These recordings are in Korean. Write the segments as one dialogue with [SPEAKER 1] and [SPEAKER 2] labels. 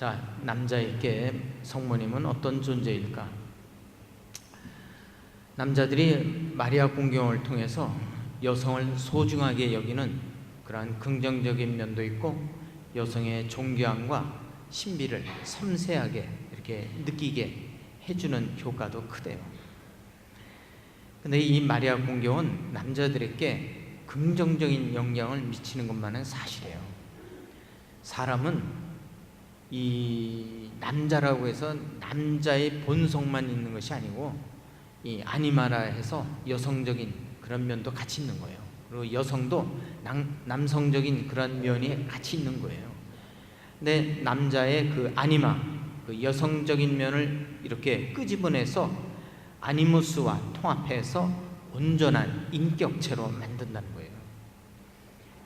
[SPEAKER 1] 자, 남자에게 성모님은 어떤 존재일까? 남자들이 마리아 공경을 통해서 여성을 소중하게 여기는 그러한 긍정적인 면도 있고 여성의 존귀함과 신비를 섬세하게 이렇게 느끼게 해주는 효과도 크대요. 근데 이 마리아 공경은 남자들에게 긍정적인 영향을 미치는 것만은 사실이에요. 사람은 이 남자라고 해서 남자의 본성만 있는 것이 아니고 이 아니마라 해서 여성적인 그런 면도 같이 있는 거예요. 그리고 여성도 남성적인 그런 면이 같이 있는 거예요. 근데 남자의 그 아니마, 그 여성적인 면을 이렇게 끄집어내서 아니무스와 통합해서 온전한 인격체로 만든다는 거예요.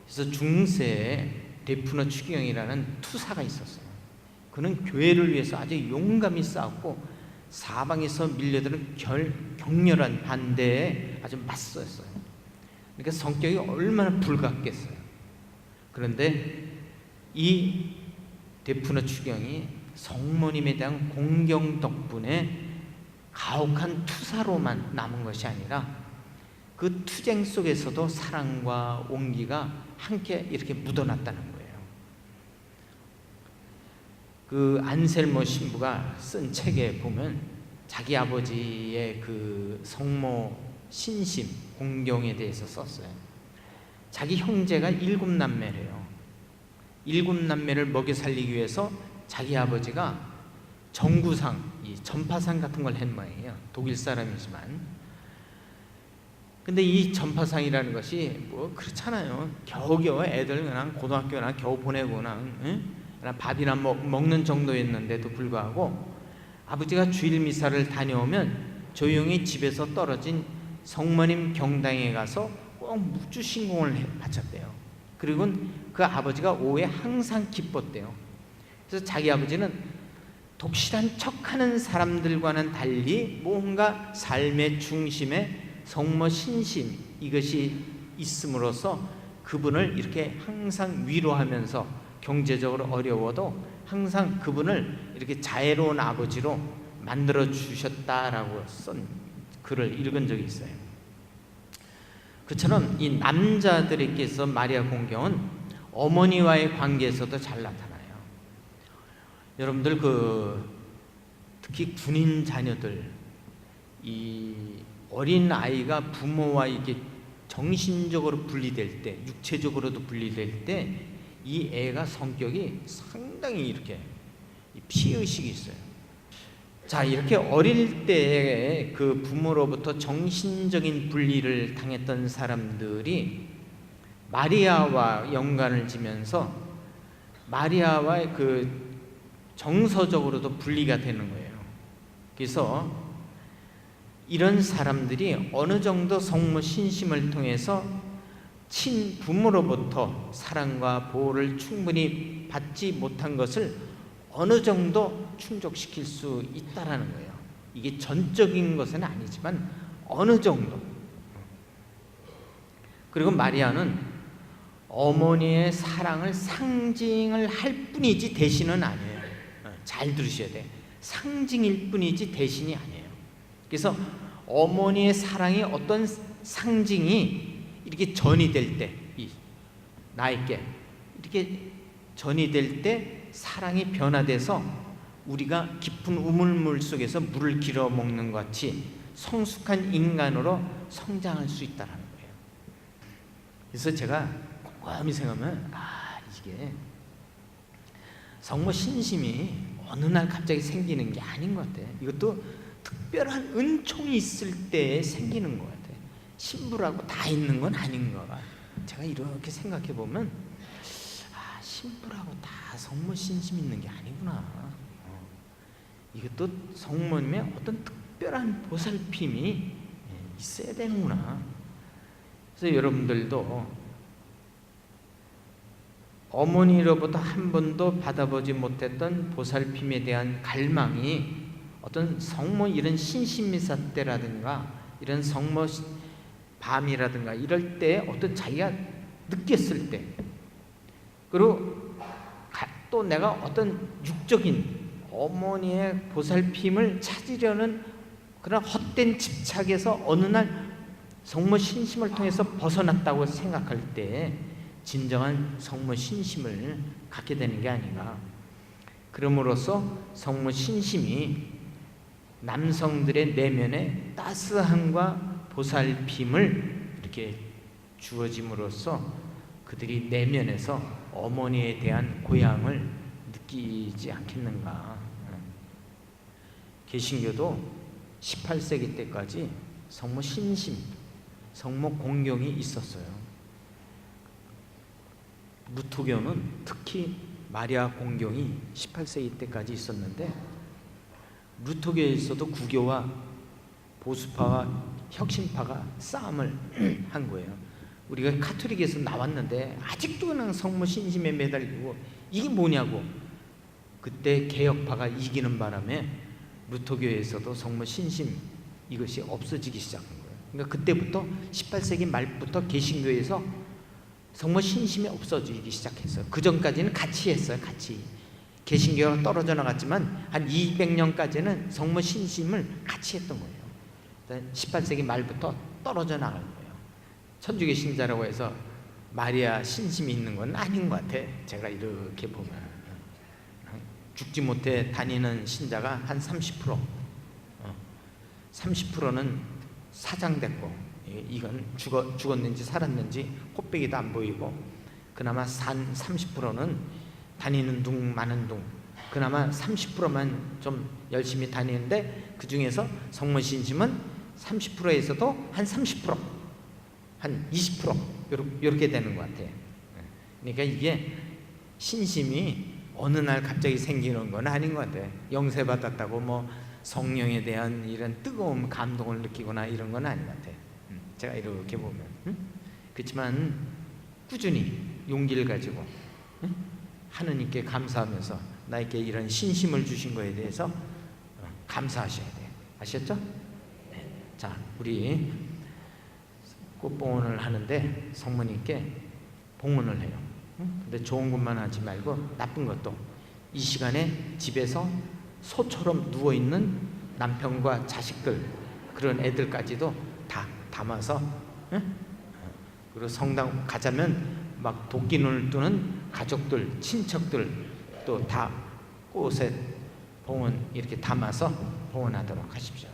[SPEAKER 1] 그래서 중세에 데프너 추기경이라는 투사가 있었어요. 그는 교회를 위해서 아주 용감히 싸웠고 사방에서 밀려드는 격렬한 반대에 아주 맞섰어요. 그러니까 성격이 얼마나 불같겠어요. 그런데 이 데프너 추기경이 성모님에 대한 공경 덕분에 가혹한 투사로만 남은 것이 아니라 그 투쟁 속에서도 사랑과 온기가 함께 이렇게 묻어났다는 거예요. 그 안셀모 신부가 쓴 책에 보면 자기 아버지의 그 성모 신심, 공경에 대해서 썼어요. 자기 형제가 7남매래요. 7남매를 먹여 살리기 위해서 자기 아버지가 정구상, 이 전파상 같은 걸 한 모양이에요. 독일 사람이지만. 근데 이 전파상이라는 것이 뭐 그렇잖아요. 겨우겨우 애들 그냥 고등학교나 겨우 보내고 그냥 밥이나 먹는 정도였는데도 불구하고 아버지가 주일 미사를 다녀오면 조용히 집에서 떨어진 성모님 경당에 가서 꼭 묵주 신공을 바쳤대요. 그리고 그 아버지가 오후에 항상 기뻤대요. 그래서 자기 아버지는 독실한 척하는 사람들과는 달리 뭔가 삶의 중심에 성모 신심, 이것이 있음으로써 그분을 이렇게 항상 위로하면서 경제적으로 어려워도 항상 그분을 이렇게 자애로운 아버지로 만들어 주셨다라고 쓴 글을 읽은 적이 있어요. 그처럼 이 남자들에게서 마리아 공경은 어머니와의 관계에서도 잘 나타나요. 여러분들 특히 군인 자녀들, 이 어린 아이가 부모와 이게 정신적으로 분리될 때, 육체적으로도 분리될 때 이 애가 성격이 상당히 이렇게 피의식이 있어요. 자, 이렇게 어릴 때 그 부모로부터 정신적인 분리를 당했던 사람들이 마리아와 연관을 지면서 마리아와의 그 정서적으로도 분리가 되는 거예요. 그래서 이런 사람들이 어느 정도 성모 신심을 통해서 친부모로부터 사랑과 보호를 충분히 받지 못한 것을 어느 정도 충족시킬 수 있다라는 거예요. 이게 전적인 것은 아니지만 어느 정도. 그리고 마리아는 어머니의 사랑을 상징을 할 뿐이지 대신은 아니에요. 잘 들으셔야 돼요. 상징일 뿐이지 대신이 아니에요. 그래서 어머니의 사랑이 어떤 상징이 이렇게 전이 될 때, 나에게 이렇게 전이 될 때 사랑이 변화돼서 우리가 깊은 우물물 속에서 물을 길어 먹는 것 같이 성숙한 인간으로 성장할 수 있다는 거예요. 그래서 제가 곰곰이 생각하면 이게 성모 신심이 어느 날 갑자기 생기는 게 아닌 것 같아요. 이것도 특별한 은총이 있을 때 생기는 것 같아요. 신부라고 다 있는 건 아닌 것 같아요. 제가 이렇게 생각해 보면 신부라고 다 성모 신심 있는 게 아니구나. 이것도 성모님의 어떤 특별한 보살핌이 있어야 되는구나. 그래서 여러분들도 어머니로부터 한 번도 받아보지 못했던 보살핌에 대한 갈망이 어떤 성모 이런 신심미사 때라든가 이런 성모 밤이라든가 이럴 때 어떤 자기가 느꼈을 때, 그리고 또 또 내가 어떤 육적인 어머니의 보살핌을 찾으려는 그런 헛된 집착에서 어느 날 성모 신심을 통해서 벗어났다고 생각할 때 진정한 성모 신심을 갖게 되는 게 아닌가. 그럼으로써 성모 신심이 남성들의 내면에 따스함과 보살핌을 이렇게 주어짐으로써 그들이 내면에서 어머니에 대한 고향을 느끼지 않겠는가. 개신교도 18세기 때까지 성모 신심, 성모 공경이 있었어요. 루터교는 특히 마리아 공경이 18세기 때까지 있었는데, 루터교에서도 구교와 보수파와 혁신파가 싸움을 한 거예요. 우리가 카톨릭에서 나왔는데 아직도 그냥 성모 신심에 매달리고 이게 뭐냐고. 그때 개혁파가 이기는 바람에 루터교에서도 성모 신심 이것이 없어지기 시작한 거예요. 그러니까 그때부터 18세기 말부터 개신교에서 성모 신심이 없어지기 시작했어요. 그 전까지는 같이 했어요. 같이. 개신교가 떨어져 나갔지만 한 200년까지는 성모 신심을 같이 했던 거예요. 18세기 말부터 떨어져 나간 거예요. 천주교 신자라고 해서 마리아 신심이 있는 건 아닌 것 같아. 제가 이렇게 보면 죽지 못해 다니는 신자가 한 30%, 30%는 사장됐고, 이건 죽었는지 살았는지 코빼기도 안 보이고, 그나마 산 30%는 다니는 둥 마는 둥, 그나마 30%만 좀 열심히 다니는데, 그 중에서 성모 신심은 30%에서도 한 30%, 한 20% 이렇게 되는 것 같아요. 그러니까 이게 신심이 어느 날 갑자기 생기는 건 아닌 것 같아요. 영세 받았다고 뭐 성령에 대한 이런 뜨거운 감동을 느끼거나 이런 건 아닌 것 같아요. 제가 이렇게 보면. 그렇지만 꾸준히 용기를 가지고 하느님께 감사하면서 나에게 이런 신심을 주신 거에 대해서 감사하셔야 돼요. 아셨죠? 네. 자, 우리 꽃봉헌을 하는데 성모님께 봉헌을 해요. 근데 좋은 것만 하지 말고 나쁜 것도, 이 시간에 집에서 소처럼 누워있는 남편과 자식들, 그런 애들까지도 다 담아서, 그리고 성당 가자면 막 도끼눈을 뜨는 가족들, 친척들 또 다 꽃에 봉헌 이렇게 담아서 봉헌하도록 하십시오.